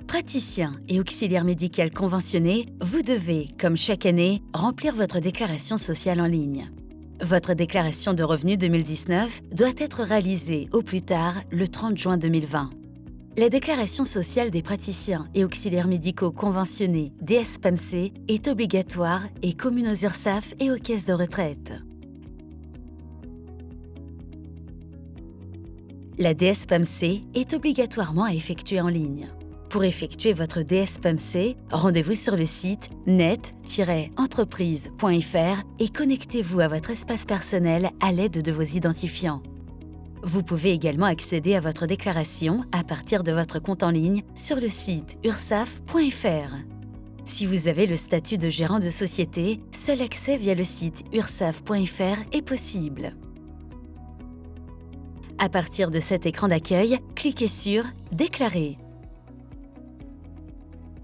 Praticien et auxiliaire médical conventionné, vous devez, comme chaque année, remplir votre déclaration sociale en ligne. Votre déclaration de revenus 2019 doit être réalisée au plus tard le 30 juin 2020. La déclaration sociale des praticiens et auxiliaires médicaux conventionnés DSPAMC est obligatoire et commune aux URSSAF et aux caisses de retraite. La DSPAMC est obligatoirement à effectuer en ligne. Pour effectuer votre DSPAMC, rendez-vous sur le site net-entreprise.fr et connectez-vous à votre espace personnel à l'aide de vos identifiants. Vous pouvez également accéder à votre déclaration à partir de votre compte en ligne sur le site ursaf.fr. Si vous avez le statut de gérant de société, seul accès via le site ursaf.fr est possible. À partir de cet écran d'accueil, cliquez sur « Déclarer ».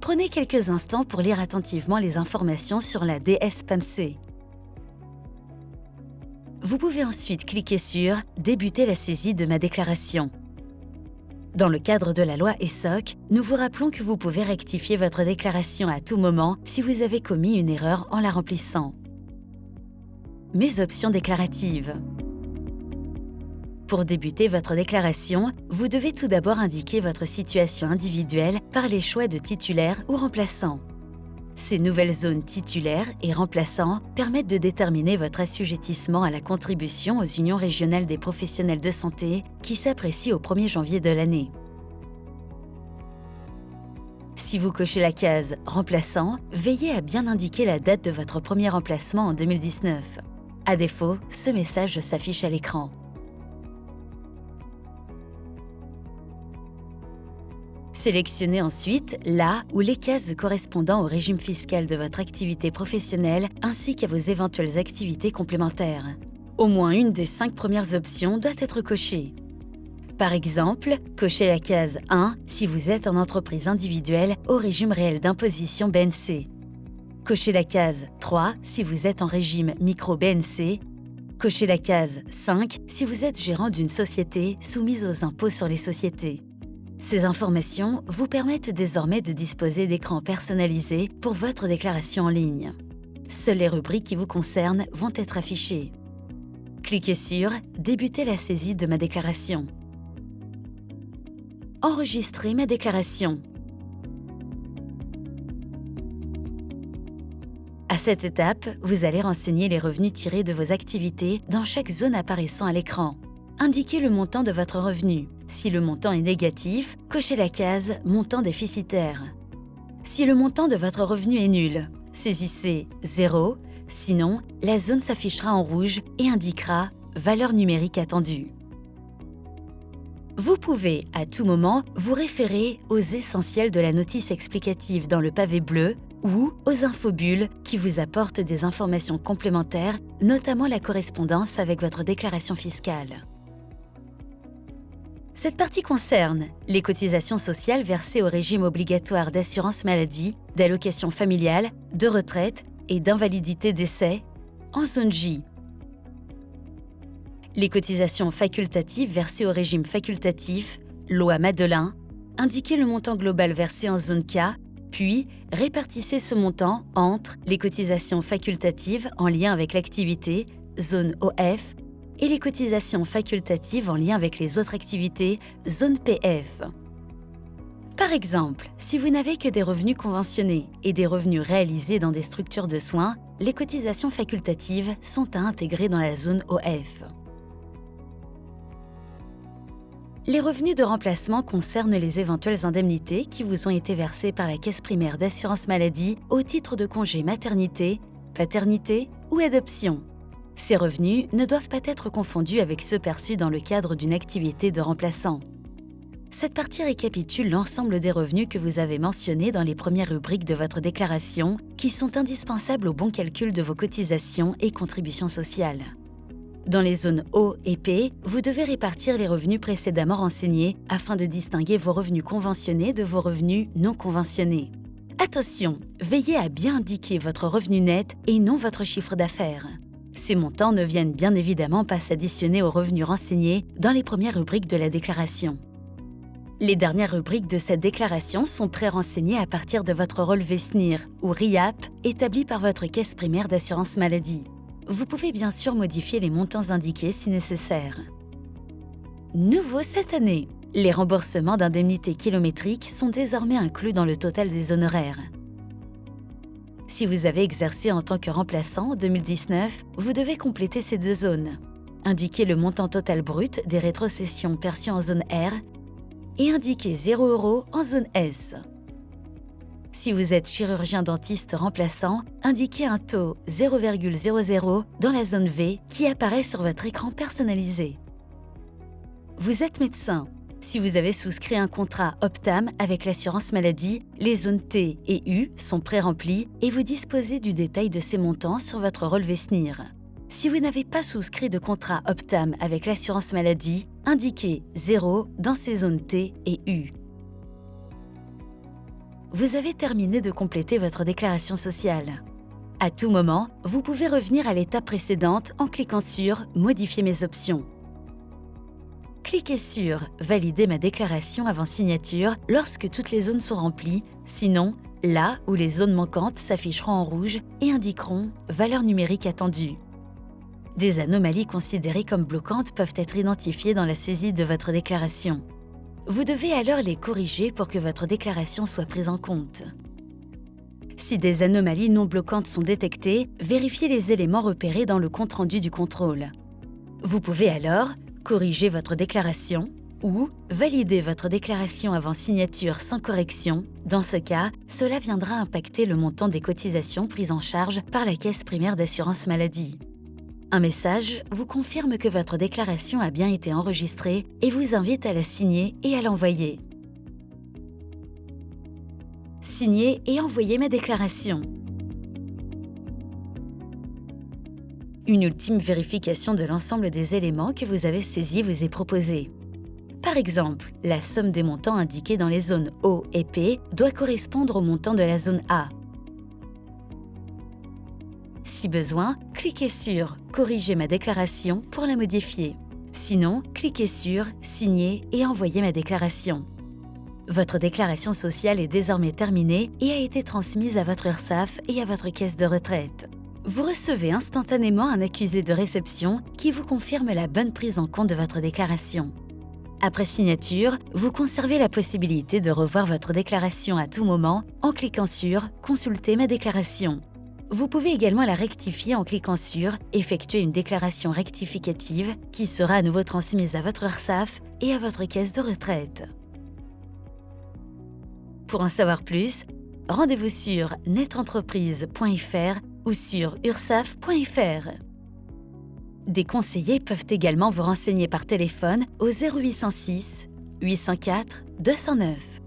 Prenez quelques instants pour lire attentivement les informations sur la DSPAMC. Vous pouvez ensuite cliquer sur « Débuter la saisie de ma déclaration ». Dans le cadre de la loi ESSOC, nous vous rappelons que vous pouvez rectifier votre déclaration à tout moment si vous avez commis une erreur en la remplissant. Mes options déclaratives. Pour débuter votre déclaration, vous devez tout d'abord indiquer votre situation individuelle par les choix de titulaire ou remplaçant. Ces nouvelles zones titulaires et remplaçants permettent de déterminer votre assujettissement à la contribution aux unions régionales des professionnels de santé qui s'apprécie au 1er janvier de l'année. Si vous cochez la case « Remplaçant », veillez à bien indiquer la date de votre premier remplacement en 2019. À défaut, ce message s'affiche à l'écran. Sélectionnez ensuite la ou les cases correspondant au régime fiscal de votre activité professionnelle ainsi qu'à vos éventuelles activités complémentaires. Au moins une des 5 premières options doit être cochée. Par exemple, cochez la case 1 si vous êtes en entreprise individuelle au régime réel d'imposition BNC. Cochez la case 3 si vous êtes en régime micro-BNC. Cochez la case 5 si vous êtes gérant d'une société soumise aux impôts sur les sociétés. Ces informations vous permettent désormais de disposer d'écrans personnalisés pour votre déclaration en ligne. Seules les rubriques qui vous concernent vont être affichées. Cliquez sur « Débuter la saisie de ma déclaration ». Enregistrer ma déclaration. À cette étape, vous allez renseigner les revenus tirés de vos activités dans chaque zone apparaissant à l'écran. Indiquez le montant de votre revenu. Si le montant est négatif, cochez la case « Montant déficitaire ». Si le montant de votre revenu est nul, saisissez 0, sinon la zone s'affichera en rouge et indiquera « Valeur numérique attendue ». Vous pouvez, à tout moment, vous référer aux essentiels de la notice explicative dans le pavé bleu ou aux infobulles qui vous apportent des informations complémentaires, notamment la correspondance avec votre déclaration fiscale. Cette partie concerne les cotisations sociales versées au régime obligatoire d'assurance maladie, d'allocation familiale, de retraite et d'invalidité décès en zone J. Les cotisations facultatives versées au régime facultatif, loi Madelin, indiquez le montant global versé en zone K, puis répartissez ce montant entre les cotisations facultatives en lien avec l'activité, zone OF, et les cotisations facultatives en lien avec les autres activités, zone PF. Par exemple, si vous n'avez que des revenus conventionnés et des revenus réalisés dans des structures de soins, les cotisations facultatives sont à intégrer dans la zone OF. Les revenus de remplacement concernent les éventuelles indemnités qui vous ont été versées par la Caisse primaire d'assurance maladie au titre de congé maternité, paternité ou adoption. Ces revenus ne doivent pas être confondus avec ceux perçus dans le cadre d'une activité de remplaçant. Cette partie récapitule l'ensemble des revenus que vous avez mentionnés dans les premières rubriques de votre déclaration, qui sont indispensables au bon calcul de vos cotisations et contributions sociales. Dans les zones O et P, vous devez répartir les revenus précédemment renseignés afin de distinguer vos revenus conventionnés de vos revenus non conventionnés. Attention, veillez à bien indiquer votre revenu net et non votre chiffre d'affaires. Ces montants ne viennent bien évidemment pas s'additionner aux revenus renseignés dans les premières rubriques de la déclaration. Les dernières rubriques de cette déclaration sont pré-renseignées à partir de votre relevé SNIR ou RIAP établi par votre caisse primaire d'assurance maladie. Vous pouvez bien sûr modifier les montants indiqués si nécessaire. Nouveau cette année, les remboursements d'indemnités kilométriques sont désormais inclus dans le total des honoraires. Si vous avez exercé en tant que remplaçant en 2019, vous devez compléter ces deux zones. Indiquer le montant total brut des rétrocessions perçues en zone R et indiquer 0 € en zone S. Si vous êtes chirurgien-dentiste remplaçant, indiquez un taux 0,00 dans la zone V qui apparaît sur votre écran personnalisé. Vous êtes médecin. Si vous avez souscrit un contrat Optam avec l'assurance maladie, les zones T et U sont pré-remplies et vous disposez du détail de ces montants sur votre relevé SNIR. Si vous n'avez pas souscrit de contrat Optam avec l'assurance maladie, indiquez 0 dans ces zones T et U. Vous avez terminé de compléter votre déclaration sociale. À tout moment, vous pouvez revenir à l'étape précédente en cliquant sur « Modifier mes options ». Cliquez sur « Valider ma déclaration avant signature » lorsque toutes les zones sont remplies, sinon, là où les zones manquantes s'afficheront en rouge et indiqueront « Valeur numérique attendue ». Des anomalies considérées comme bloquantes peuvent être identifiées dans la saisie de votre déclaration. Vous devez alors les corriger pour que votre déclaration soit prise en compte. Si des anomalies non bloquantes sont détectées, vérifiez les éléments repérés dans le compte-rendu du contrôle. Vous pouvez alors corriger votre déclaration ou valider votre déclaration avant signature sans correction. Dans ce cas, cela viendra impacter le montant des cotisations prises en charge par la caisse primaire d'assurance maladie. Un message vous confirme que votre déclaration a bien été enregistrée et vous invite à la signer et à l'envoyer. Signer et envoyer ma déclaration. Une ultime vérification de l'ensemble des éléments que vous avez saisis vous est proposée. Par exemple, la somme des montants indiqués dans les zones O et P doit correspondre au montant de la zone A. Si besoin, cliquez sur « Corriger ma déclaration » pour la modifier. Sinon, cliquez sur « Signer et envoyer ma déclaration ». Votre déclaration sociale est désormais terminée et a été transmise à votre URSSAF et à votre caisse de retraite. Vous recevez instantanément un accusé de réception qui vous confirme la bonne prise en compte de votre déclaration. Après signature, vous conservez la possibilité de revoir votre déclaration à tout moment en cliquant sur « Consulter ma déclaration ». Vous pouvez également la rectifier en cliquant sur « Effectuer une déclaration rectificative » qui sera à nouveau transmise à votre URSSAF et à votre caisse de retraite. Pour en savoir plus, rendez-vous sur netentreprise.fr ou sur ursaf.fr. Des conseillers peuvent également vous renseigner par téléphone au 0806 804 209.